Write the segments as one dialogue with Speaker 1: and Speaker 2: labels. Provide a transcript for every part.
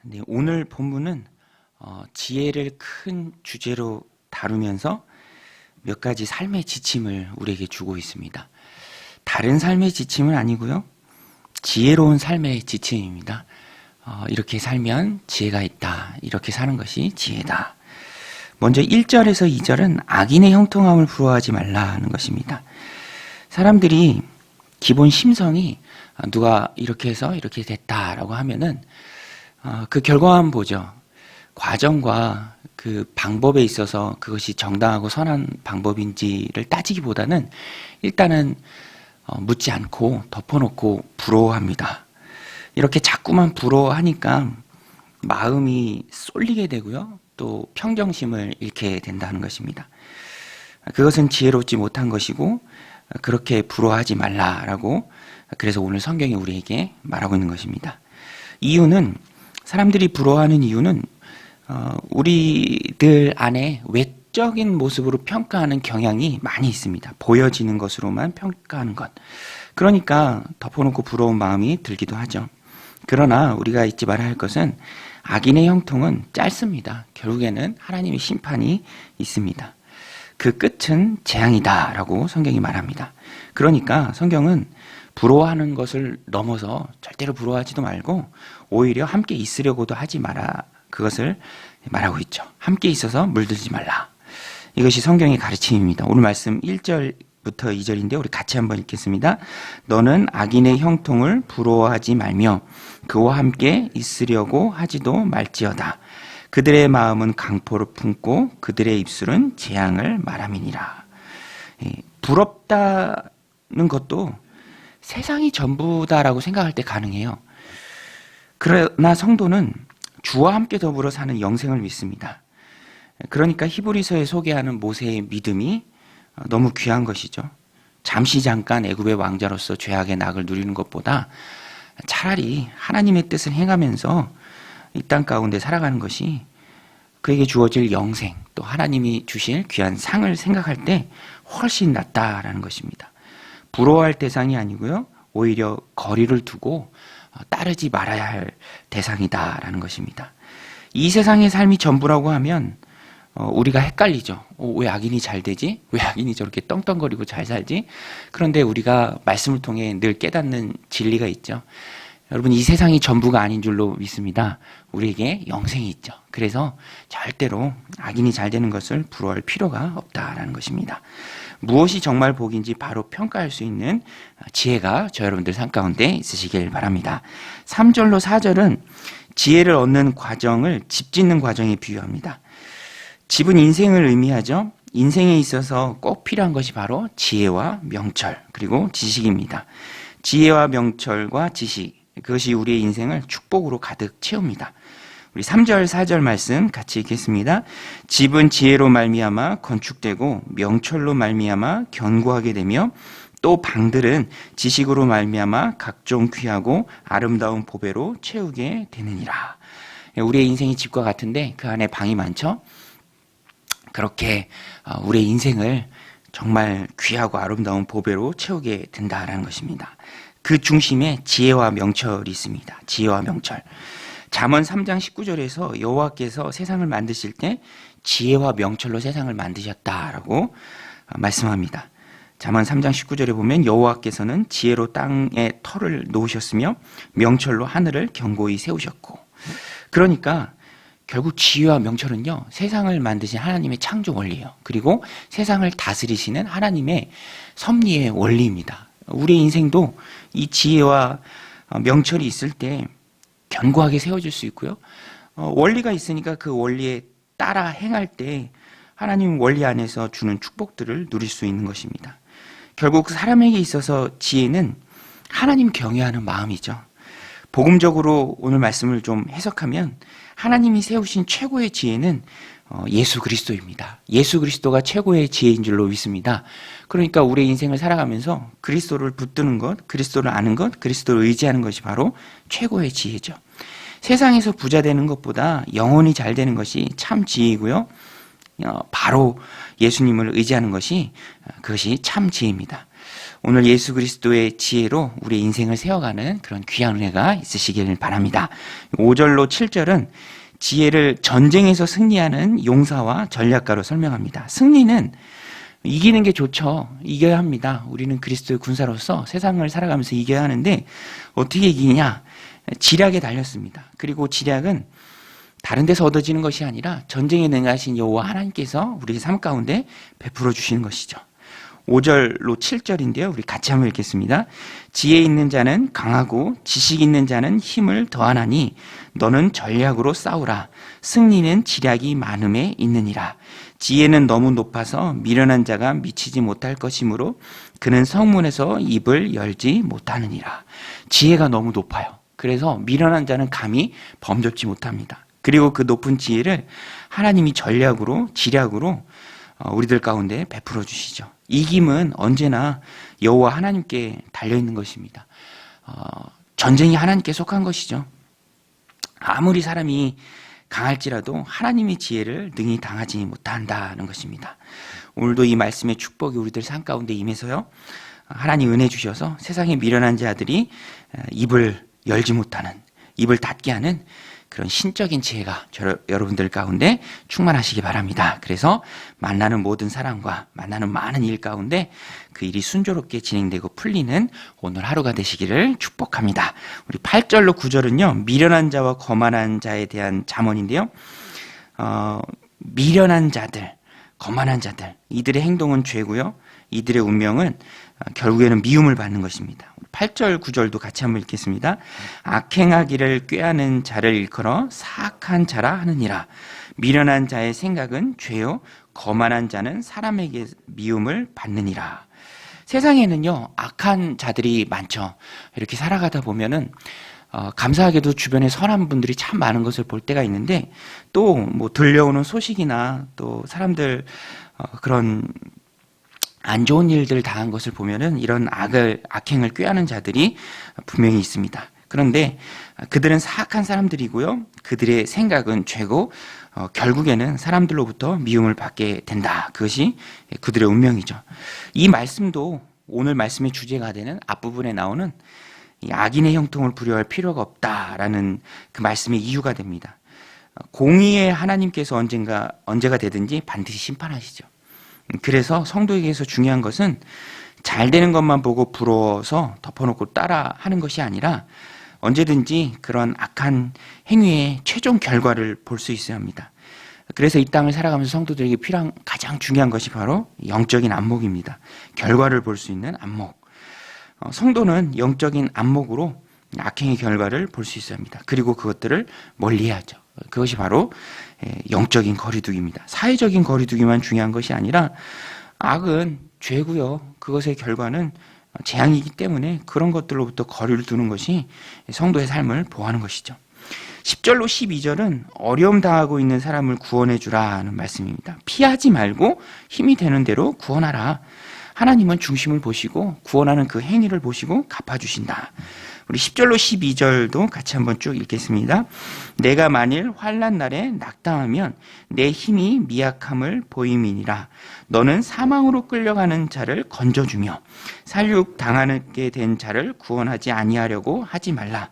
Speaker 1: 네, 오늘 본문은 지혜를 큰 주제로 다루면서 몇 가지 삶의 지침을 우리에게 주고 있습니다. 다른 삶의 지침은 아니고요. 지혜로운 삶의 지침입니다. 이렇게 살면 지혜가 있다. 이렇게 사는 것이 지혜다. 먼저 1절에서 2절은 악인의 형통함을 부러워하지 말라는 것입니다. 사람들이 기본 심성이 누가 이렇게 해서 이렇게 됐다라고 하면은 그 결과만 보죠. 과정과 그 방법에 있어서 그것이 정당하고 선한 방법인지를 따지기보다는 일단은 묻지 않고 덮어놓고 부러워합니다. 이렇게 자꾸만 부러워하니까 마음이 쏠리게 되고요. 또 평정심을 잃게 된다는 것입니다. 그것은 지혜롭지 못한 것이고 그렇게 부러워하지 말라라고 그래서 오늘 성경이 우리에게 말하고 있는 것입니다. 이유는 사람들이 부러워하는 이유는 우리들 안에 외적인 모습으로 평가하는 경향이 많이 있습니다. 보여지는 것으로만 평가하는 것. 그러니까 덮어놓고 부러운 마음이 들기도 하죠. 그러나 우리가 잊지 말아야 할 것은 악인의 형통은 짧습니다. 결국에는 하나님의 심판이 있습니다. 그 끝은 재앙이다라고 성경이 말합니다. 그러니까 성경은 부러워하는 것을 넘어서 절대로 부러워하지도 말고 오히려 함께 있으려고도 하지 마라. 그것을 말하고 있죠. 함께 있어서 물들지 말라. 이것이 성경의 가르침입니다. 오늘 말씀 1절부터 2절인데 우리 같이 한번 읽겠습니다. 너는 악인의 형통을 부러워하지 말며 그와 함께 있으려고 하지도 말지어다. 그들의 마음은 강포를 품고 그들의 입술은 재앙을 말함이니라. 부럽다는 것도 세상이 전부다라고 생각할 때 가능해요. 그러나 성도는 주와 함께 더불어 사는 영생을 믿습니다. 그러니까 히브리서에 소개하는 모세의 믿음이 너무 귀한 것이죠. 잠시 잠깐 애굽의 왕자로서 죄악의 낙을 누리는 것보다 차라리 하나님의 뜻을 행하면서 이 땅 가운데 살아가는 것이 그에게 주어질 영생, 또 하나님이 주실 귀한 상을 생각할 때 훨씬 낫다라는 것입니다. 부러워할 대상이 아니고요. 오히려 거리를 두고 따르지 말아야 할 대상이다라는 것입니다. 이 세상의 삶이 전부라고 하면 우리가 헷갈리죠. 왜 악인이 잘 되지? 왜 악인이 저렇게 떵떵거리고 잘 살지? 그런데 우리가 말씀을 통해 늘 깨닫는 진리가 있죠. 여러분, 이 세상이 전부가 아닌 줄로 믿습니다. 우리에게 영생이 있죠. 그래서 절대로 악인이 잘 되는 것을 부러워할 필요가 없다라는 것입니다. 무엇이 정말 복인지 바로 평가할 수 있는 지혜가 저 여러분들 삶 가운데 있으시길 바랍니다. 3절로 4절은 지혜를 얻는 과정을 집 짓는 과정에 비유합니다. 집은 인생을 의미하죠. 인생에 있어서 꼭 필요한 것이 바로 지혜와 명철 그리고 지식입니다. 지혜와 명철과 지식, 그것이 우리의 인생을 축복으로 가득 채웁니다. 우리 3절 4절 말씀 같이 읽겠습니다. 집은 지혜로 말미암아 건축되고 명철로 말미암아 견고하게 되며 또 방들은 지식으로 말미암아 각종 귀하고 아름다운 보배로 채우게 되느니라. 우리의 인생이 집과 같은데 그 안에 방이 많죠. 그렇게 우리의 인생을 정말 귀하고 아름다운 보배로 채우게 된다라는 것입니다. 그 중심에 지혜와 명철이 있습니다. 지혜와 명철. 잠언 3장 19절에서 여호와께서 세상을 만드실 때 지혜와 명철로 세상을 만드셨다라고 말씀합니다. 잠언 3장 19절에 보면 여호와께서는 지혜로 땅에 터를 놓으셨으며 명철로 하늘을 견고히 세우셨고, 그러니까 결국 지혜와 명철은요, 세상을 만드신 하나님의 창조 원리예요. 그리고 세상을 다스리시는 하나님의 섭리의 원리입니다. 우리의 인생도 이 지혜와 명철이 있을 때 견고하게 세워질 수 있고요. 원리가 있으니까 그 원리에 따라 행할 때 하나님 원리 안에서 주는 축복들을 누릴 수 있는 것입니다. 결국 사람에게 있어서 지혜는 하나님 경외하는 마음이죠. 복음적으로 오늘 말씀을 좀 해석하면 하나님이 세우신 최고의 지혜는 예수 그리스도입니다. 예수 그리스도가 최고의 지혜인 줄로 믿습니다. 그러니까 우리의 인생을 살아가면서 그리스도를 붙드는 것, 그리스도를 아는 것, 그리스도를 의지하는 것이 바로 최고의 지혜죠. 세상에서 부자 되는 것보다 영혼이 잘 되는 것이 참 지혜이고요. 바로 예수님을 의지하는 것이 그것이 참 지혜입니다. 오늘 예수 그리스도의 지혜로 우리의 인생을 세워가는 그런 귀한 은혜가 있으시길 바랍니다. 5절로 7절은 지혜를 전쟁에서 승리하는 용사와 전략가로 설명합니다. 승리는 이기는 게 좋죠. 이겨야 합니다. 우리는 그리스도의 군사로서 세상을 살아가면서 이겨야 하는데 어떻게 이기냐? 지략에 달렸습니다. 그리고 지략은 다른 데서 얻어지는 것이 아니라 전쟁에 능하신 여호와 하나님께서 우리의 삶 가운데 베풀어 주시는 것이죠. 5절로 7절인데요. 우리 같이 한번 읽겠습니다. 지혜 있는 자는 강하고 지식 있는 자는 힘을 더하나니 너는 전략으로 싸우라. 승리는 지략이 많음에 있느니라. 지혜는 너무 높아서 미련한 자가 미치지 못할 것이므로 그는 성문에서 입을 열지 못하느니라. 지혜가 너무 높아요. 그래서 미련한 자는 감히 범접지 못합니다. 그리고 그 높은 지혜를 하나님이 전략으로 지략으로 우리들 가운데 베풀어 주시죠. 이김은 언제나 여호와 하나님께 달려있는 것입니다. 전쟁이 하나님께 속한 것이죠. 아무리 사람이 강할지라도 하나님의 지혜를 능히 당하지 못한다는 것입니다. 오늘도 이 말씀의 축복이 우리들 삶 가운데 임해서요, 하나님 은혜 주셔서 세상에 미련한 자들이 입을 열지 못하는, 입을 닫게 하는 그런 신적인 지혜가 여러분들 가운데 충만하시기 바랍니다. 그래서 만나는 모든 사람과 만나는 많은 일 가운데 그 일이 순조롭게 진행되고 풀리는 오늘 하루가 되시기를 축복합니다. 우리 8절로 9절은요, 미련한 자와 거만한 자에 대한 잠언인데요. 미련한 자들, 거만한 자들, 이들의 행동은 죄고요. 이들의 운명은 결국에는 미움을 받는 것입니다. 8절, 9절도 같이 한번 읽겠습니다. 악행하기를 꾀하는 자를 일컬어 사악한 자라 하느니라. 미련한 자의 생각은 죄요, 거만한 자는 사람에게 미움을 받느니라. 세상에는요, 악한 자들이 많죠. 이렇게 살아가다 보면은 감사하게도 주변에 선한 분들이 참 많은 것을 볼 때가 있는데, 또 뭐 들려오는 소식이나 또 사람들 그런 안 좋은 일들 당한 것을 보면은 이런 악행을 꾀하는 자들이 분명히 있습니다. 그런데 그들은 사악한 사람들이고요. 그들의 생각은 죄고 결국에는 사람들로부터 미움을 받게 된다. 그것이 그들의 운명이죠. 이 말씀도 오늘 말씀의 주제가 되는 앞부분에 나오는 이 악인의 형통을 부려할 필요가 없다라는 그 말씀의 이유가 됩니다. 공의의 하나님께서 언제가 되든지 반드시 심판하시죠. 그래서 성도에게서 중요한 것은 잘 되는 것만 보고 부러워서 덮어놓고 따라 하는 것이 아니라 언제든지 그런 악한 행위의 최종 결과를 볼 수 있어야 합니다. 그래서 이 땅을 살아가면서 성도들에게 필요한 가장 중요한 것이 바로 영적인 안목입니다. 결과를 볼 수 있는 안목. 성도는 영적인 안목으로 악행의 결과를 볼 수 있어야 합니다. 그리고 그것들을 멀리해야죠. 그것이 바로 영적인 거리두기입니다. 사회적인 거리두기만 중요한 것이 아니라 악은 죄고요. 그것의 결과는 재앙이기 때문에 그런 것들로부터 거리를 두는 것이 성도의 삶을 보호하는 것이죠. 10절로 12절은 어려움 당하고 있는 사람을 구원해 주라는 말씀입니다. 피하지 말고 힘이 되는 대로 구원하라. 하나님은 중심을 보시고 구원하는 그 행위를 보시고 갚아주신다. 우리 10절로 12절도 같이 한번 쭉 읽겠습니다. 내가 만일 환난 날에 낙담하면 내 힘이 미약함을 보임이니라. 너는 사망으로 끌려가는 자를 건져주며 살육 당하게 된 자를 구원하지 아니하려고 하지 말라.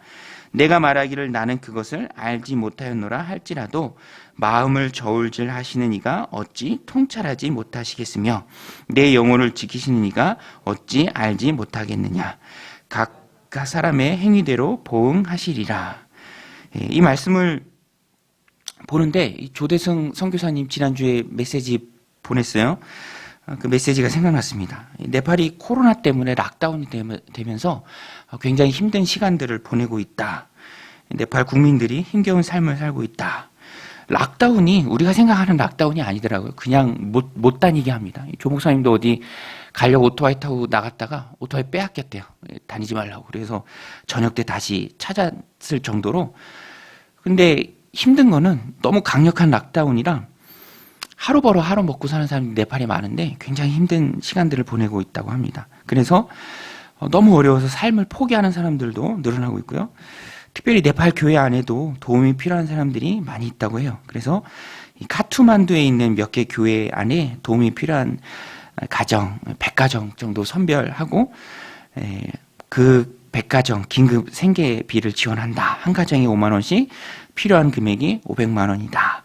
Speaker 1: 내가 말하기를 나는 그것을 알지 못하였노라 할지라도 마음을 저울질 하시는 이가 어찌 통찰하지 못하시겠으며 내 영혼을 지키시는 이가 어찌 알지 못하겠느냐. 각 사람의 행위대로 보응하시리라. 이 말씀을 보는데 조대성 선교사님 지난주에 메시지 보냈어요. 그 메시지가 생각났습니다. 네팔이 코로나 때문에 락다운이 되면서 굉장히 힘든 시간들을 보내고 있다. 네팔 국민들이 힘겨운 삶을 살고 있다. 락다운이 우리가 생각하는 락다운이 아니더라고요. 그냥 못 다니게 합니다. 조 목사님도 어디 가려고 오토바이 타고 나갔다가 오토바이 빼앗겼대요. 다니지 말라고. 그래서 저녁 때 다시 찾았을 정도로. 근데 힘든 거는 너무 강력한 락다운이라 하루 벌어 하루 먹고 사는 사람이 네팔에 많은데 굉장히 힘든 시간들을 보내고 있다고 합니다. 그래서 너무 어려워서 삶을 포기하는 사람들도 늘어나고 있고요. 특별히 네팔 교회 안에도 도움이 필요한 사람들이 많이 있다고 해요. 그래서 이 카투만두에 있는 몇 개 교회 안에 도움이 필요한 가정, 100가정 정도 선별하고 그 100가정 긴급 생계비를 지원한다. 한 가정에 5만 원씩, 필요한 금액이 500만 원이다.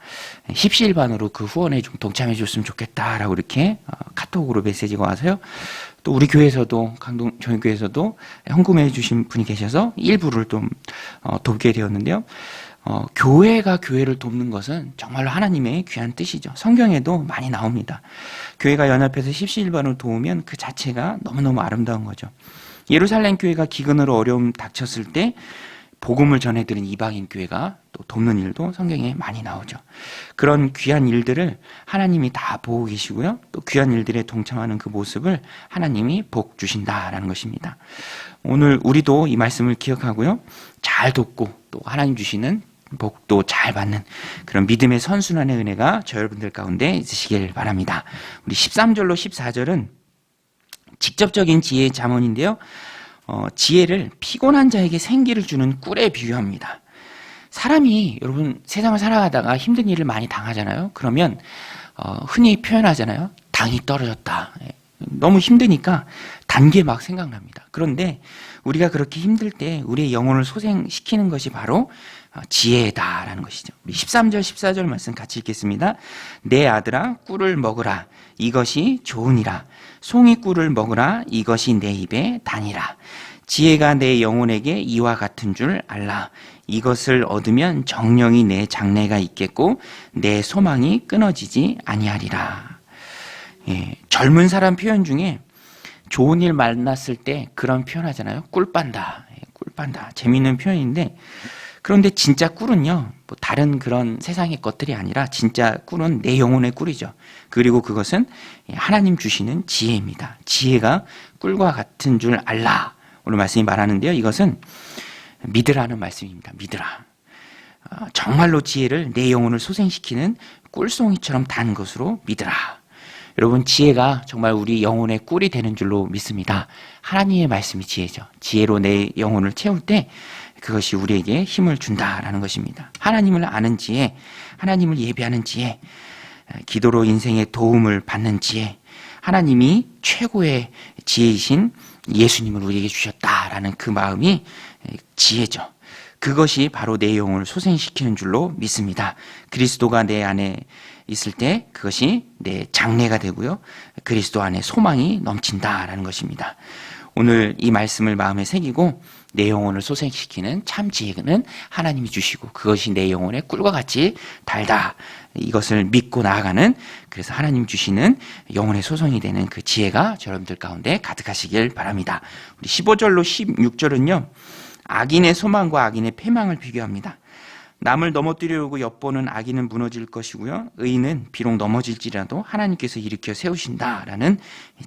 Speaker 1: 십시일반으로 그 후원에 좀 동참해 줬으면 좋겠다라고 이렇게 카톡으로 메시지가 와서요. 또 우리 교회에서도, 저희 교회에서도 헌금해 주신 분이 계셔서 일부를 좀 돕게 되었는데요. 교회가 교회를 돕는 것은 정말로 하나님의 귀한 뜻이죠. 성경에도 많이 나옵니다. 교회가 연합해서 십시일반으로 도우면 그 자체가 너무너무 아름다운 거죠. 예루살렘 교회가 기근으로 어려움 닥쳤을 때 복음을 전해드린 이방인 교회가 또 돕는 일도 성경에 많이 나오죠. 그런 귀한 일들을 하나님이 다 보고 계시고요. 또 귀한 일들에 동참하는 그 모습을 하나님이 복 주신다라는 것입니다. 오늘 우리도 이 말씀을 기억하고요. 잘 돕고 또 하나님 주시는 복도 잘 받는 그런 믿음의 선순환의 은혜가 저 여러분들 가운데 있으시길 바랍니다. 우리 13절로 14절은 직접적인 지혜의 잠언인데요. 지혜를 피곤한 자에게 생기를 주는 꿀에 비유합니다. 사람이 여러분 세상을 살아가다가 힘든 일을 많이 당하잖아요. 그러면 흔히 표현하잖아요. 당이 떨어졌다. 너무 힘드니까 단 게 막 생각납니다. 그런데 우리가 그렇게 힘들 때 우리의 영혼을 소생시키는 것이 바로 지혜다라는 것이죠. 우리 13절 14절 말씀 같이 읽겠습니다. 내 아들아 꿀을 먹으라. 이것이 좋으니라. 송이 꿀을 먹으라. 이것이 내 입에 다니라. 지혜가 내 영혼에게 이와 같은 줄 알라. 이것을 얻으면 정령이 내 장래가 있겠고 내 소망이 끊어지지 아니하리라. 젊은 사람 표현 중에 좋은 일 만났을 때 그런 표현 하잖아요. 꿀 빤다. 꿀 빤다. 재미있는 표현인데 그런데 진짜 꿀은요, 뭐 다른 그런 세상의 것들이 아니라 진짜 꿀은 내 영혼의 꿀이죠. 그리고 그것은 하나님 주시는 지혜입니다. 지혜가 꿀과 같은 줄 알라. 오늘 말씀이 말하는데요. 이것은 믿으라는 말씀입니다. 믿으라. 정말로 지혜를 내 영혼을 소생시키는 꿀송이처럼 단 것으로 믿으라. 여러분 지혜가 정말 우리 영혼의 꿀이 되는 줄로 믿습니다. 하나님의 말씀이 지혜죠. 지혜로 내 영혼을 채울 때 그것이 우리에게 힘을 준다라는 것입니다. 하나님을 아는 지혜, 하나님을 예배하는 지혜, 기도로 인생의 도움을 받는 지혜, 하나님이 최고의 지혜이신 예수님을 우리에게 주셨다라는 그 마음이 지혜죠. 그것이 바로 내 영혼을 소생시키는 줄로 믿습니다. 그리스도가 내 안에 있을 때 그것이 내 장래가 되고요. 그리스도 안에 소망이 넘친다라는 것입니다. 오늘 이 말씀을 마음에 새기고 내 영혼을 소생시키는 참 지혜는 하나님이 주시고 그것이 내 영혼의 꿀과 같이 달다. 이것을 믿고 나아가는 그래서 하나님 주시는 영혼의 소송이 되는 그 지혜가 여러분들 가운데 가득하시길 바랍니다. 우리 15절로 16절은요. 악인의 소망과 악인의 패망을 비교합니다. 남을 넘어뜨리려고 엿보는 악인은 무너질 것이고요. 의인은 비록 넘어질지라도 하나님께서 일으켜 세우신다라는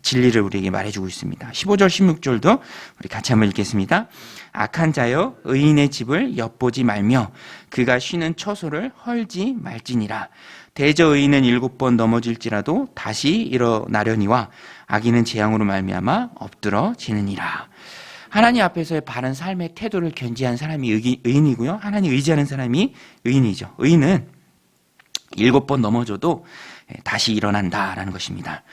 Speaker 1: 진리를 우리에게 말해주고 있습니다. 15절 16절도 우리 같이 한번 읽겠습니다. 악한 자여 의인의 집을 엿보지 말며 그가 쉬는 처소를 헐지 말지니라. 대저 의인은 7번 넘어질지라도 다시 일어나려니와 악인은 재앙으로 말미암아 엎드러지느니라. 하나님 앞에서의 바른 삶의 태도를 견지한 사람이 의인이고요. 하나님 의지하는 사람이 의인이죠. 의인은 7번 넘어져도 다시 일어난다라는 것입니다.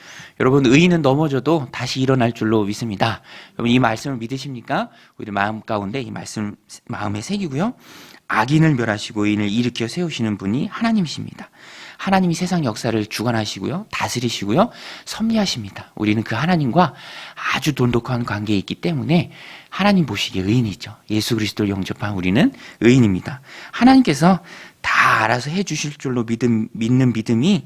Speaker 1: 여러분 의인은 넘어져도 다시 일어날 줄로 믿습니다. 여러분 이 말씀을 믿으십니까? 우리 마음 가운데 이 말씀 마음에 새기고요. 악인을 멸하시고 의인을 일으켜 세우시는 분이 하나님이십니다. 하나님이 세상 역사를 주관하시고요. 다스리시고요. 섭리하십니다. 우리는 그 하나님과 아주 돈독한 관계에 있기 때문에 하나님 보시기에 의인이죠. 예수 그리스도를 영접한 우리는 의인입니다. 하나님께서 다 알아서 해주실 줄로 믿는 믿음이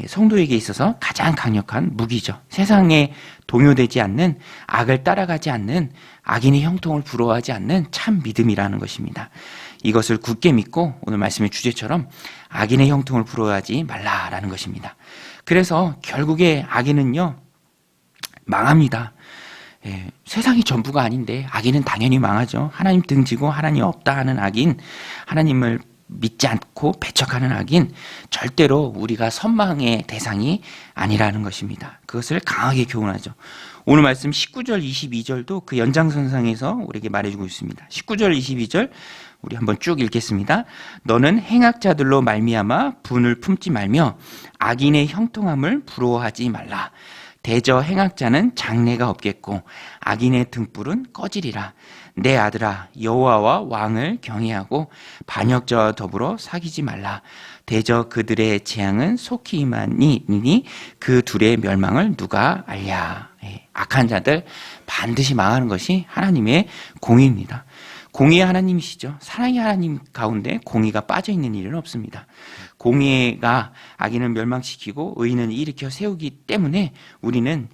Speaker 1: 성도에게 있어서 가장 강력한 무기죠. 세상에 동요되지 않는 악을 따라가지 않는 악인의 형통을 부러워하지 않는 참 믿음이라는 것입니다. 이것을 굳게 믿고 오늘 말씀의 주제처럼 악인의 형통을 부러워하지 말라라는 것입니다. 그래서 결국에 악인은요 망합니다. 세상이 전부가 아닌데 악인은 당연히 망하죠. 하나님 등지고 하나님 없다 하는 악인, 하나님을 믿지 않고 배척하는 악인 절대로 우리가 선망의 대상이 아니라는 것입니다. 그것을 강하게 교훈하죠. 오늘 말씀 19절 22절도 그 연장선상에서 우리에게 말해주고 있습니다. 19절 22절 우리 한번 쭉 읽겠습니다. 너는 행악자들로 말미암아 분을 품지 말며 악인의 형통함을 부러워하지 말라. 대저 행악자는 장래가 없겠고 악인의 등불은 꺼지리라. 내 아들아, 여호와와 왕을 경외하고 반역자와 더불어 사귀지 말라. 대저 그들의 재앙은 속히 임하니니 그 둘의 멸망을 누가 알랴. 악한 자들 반드시 망하는 것이 하나님의 공의입니다. 공의의 하나님이시죠. 사랑의 하나님 가운데 공의가 빠져있는 일은 없습니다. 공의가 악인을 멸망시키고 의인은 일으켜 세우기 때문에 우리는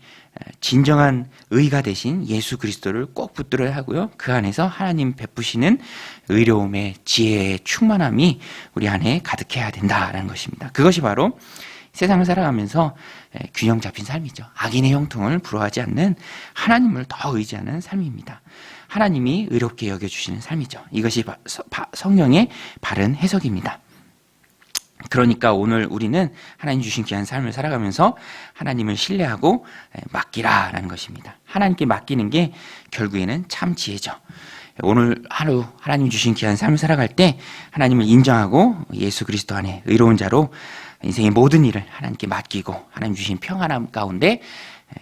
Speaker 1: 진정한 의가 되신 예수 그리스도를 꼭 붙들어야 하고요. 그 안에서 하나님 베푸시는 의로움의 지혜의 충만함이 우리 안에 가득해야 된다라는 것입니다. 그것이 바로 세상을 살아가면서 균형 잡힌 삶이죠. 악인의 형통을 부러워하지 않는 하나님을 더 의지하는 삶입니다. 하나님이 의롭게 여겨주시는 삶이죠. 이것이 성경의 바른 해석입니다. 그러니까 오늘 우리는 하나님 주신 귀한 삶을 살아가면서 하나님을 신뢰하고 맡기라라는 것입니다. 하나님께 맡기는 게 결국에는 참 지혜죠. 오늘 하루 하나님 주신 귀한 삶을 살아갈 때 하나님을 인정하고 예수 그리스도 안에 의로운 자로 인생의 모든 일을 하나님께 맡기고 하나님 주신 평안함 가운데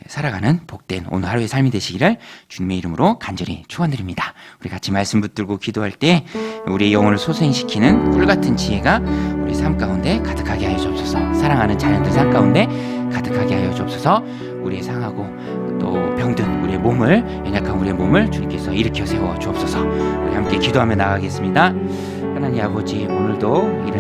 Speaker 1: 살아가는 복된 오늘 하루의 삶이 되시기를 주님의 이름으로 간절히 축원드립니다. 우리 같이 말씀 붙들고 기도할 때 우리의 영혼을 소생시키는 꿀같은 지혜가 우리 삶 가운데 가득하게 하여 주옵소서. 사랑하는 자녀들 삶 가운데 가득하게 하여 주옵소서. 우리의 상하고 또 병든 우리의 몸을, 연약한 우리의 몸을 주님께서 일으켜 세워 주옵소서. 우리 함께 기도하며 나아가겠습니다. 하나님 아버지, 오늘도 이런